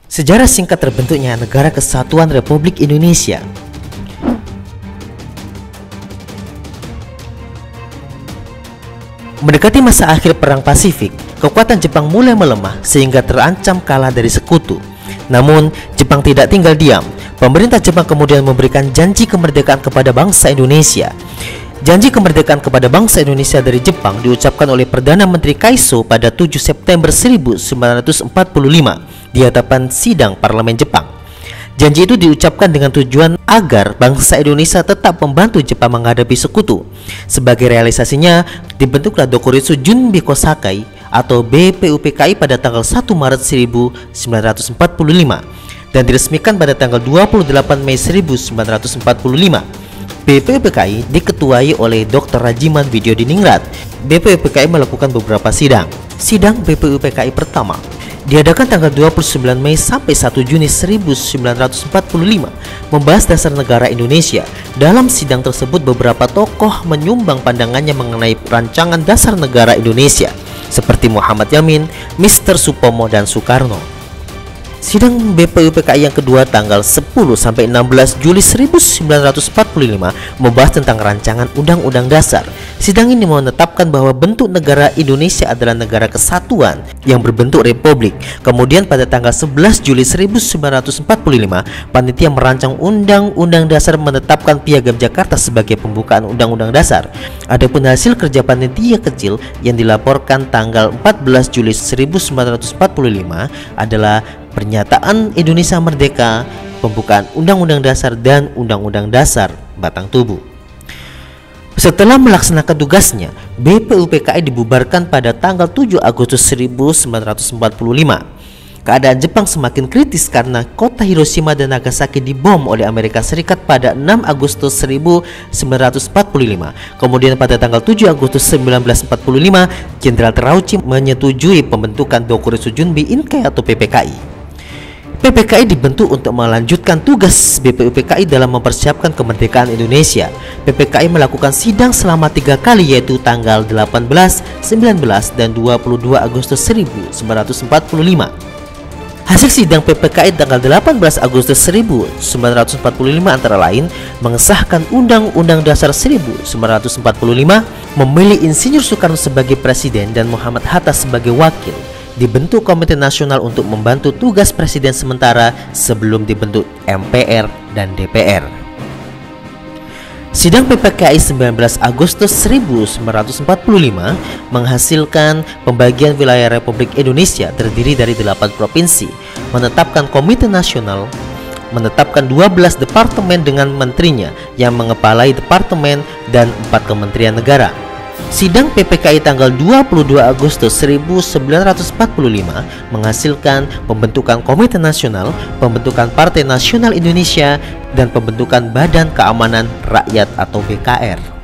Sejarah singkat terbentuknya Negara Kesatuan Republik Indonesia. Mendekati masa akhir Perang Pasifik, kekuatan Jepang mulai melemah sehingga terancam kalah dari sekutu. Namun, Jepang tidak tinggal diam. Pemerintah Jepang kemudian memberikan janji kemerdekaan kepada bangsa Indonesia. Janji kemerdekaan kepada bangsa Indonesia dari Jepang diucapkan oleh Perdana Menteri Kaiso pada 7 September 1945 di hadapan sidang parlemen Jepang. Janji itu diucapkan dengan tujuan agar bangsa Indonesia tetap membantu Jepang menghadapi sekutu. Sebagai realisasinya, dibentuklah Dokuritsu Junbi Kosakai atau BPUPKI pada tanggal 1 Maret 1945 dan diresmikan pada tanggal 28 Mei 1945. BPUPKI diketuai oleh Dr. Rajiman Widyodiningrat. BPUPKI melakukan beberapa sidang. Sidang BPUPKI pertama diadakan tanggal 29 Mei sampai 1 Juni 1945 membahas dasar negara Indonesia. Dalam sidang tersebut beberapa tokoh menyumbang pandangannya mengenai rancangan dasar negara Indonesia seperti Muhammad Yamin, Mr. Supomo, dan Soekarno. Sidang BPUPKI yang kedua tanggal 10 sampai 16 Juli 1945 membahas tentang rancangan Undang-Undang Dasar. Sidang ini menetapkan bahwa bentuk negara Indonesia adalah negara kesatuan yang berbentuk republik. Kemudian pada tanggal 11 Juli 1945, panitia merancang Undang-Undang Dasar menetapkan Piagam Jakarta sebagai pembukaan Undang-Undang Dasar. Adapun hasil kerja panitia kecil yang dilaporkan tanggal 14 Juli 1945 adalah Pernyataan Indonesia Merdeka, pembukaan Undang-Undang Dasar, dan Undang-Undang Dasar batang tubuh. Setelah melaksanakan tugasnya, BPUPKI dibubarkan pada tanggal 7 Agustus 1945. Keadaan Jepang semakin kritis karena kota Hiroshima dan Nagasaki dibom oleh Amerika Serikat pada 6 Agustus 1945. Kemudian pada tanggal 7 Agustus 1945, Jenderal Terauchi menyetujui pembentukan Dokuritsu Junbi Inkai atau PPKI. PPKI dibentuk untuk melanjutkan tugas BPUPKI dalam mempersiapkan kemerdekaan Indonesia. PPKI melakukan sidang selama 3 kali yaitu tanggal 18, 19, dan 22 Agustus 1945. Hasil sidang PPKI tanggal 18 Agustus 1945 antara lain mengesahkan Undang-Undang Dasar 1945, memilih Insinyur Soekarno sebagai presiden dan Muhammad Hatta sebagai wakil. Dibentuk Komite Nasional untuk membantu tugas presiden sementara sebelum dibentuk MPR dan DPR. Sidang PPKI 19 Agustus 1945 menghasilkan pembagian wilayah Republik Indonesia terdiri dari 8 provinsi, menetapkan Komite Nasional, menetapkan 12 departemen dengan menterinya yang mengepalai departemen dan 4 kementerian negara. Sidang PPKI tanggal 22 Agustus 1945 menghasilkan pembentukan Komite Nasional, pembentukan Partai Nasional Indonesia, dan pembentukan Badan Keamanan Rakyat atau BKR.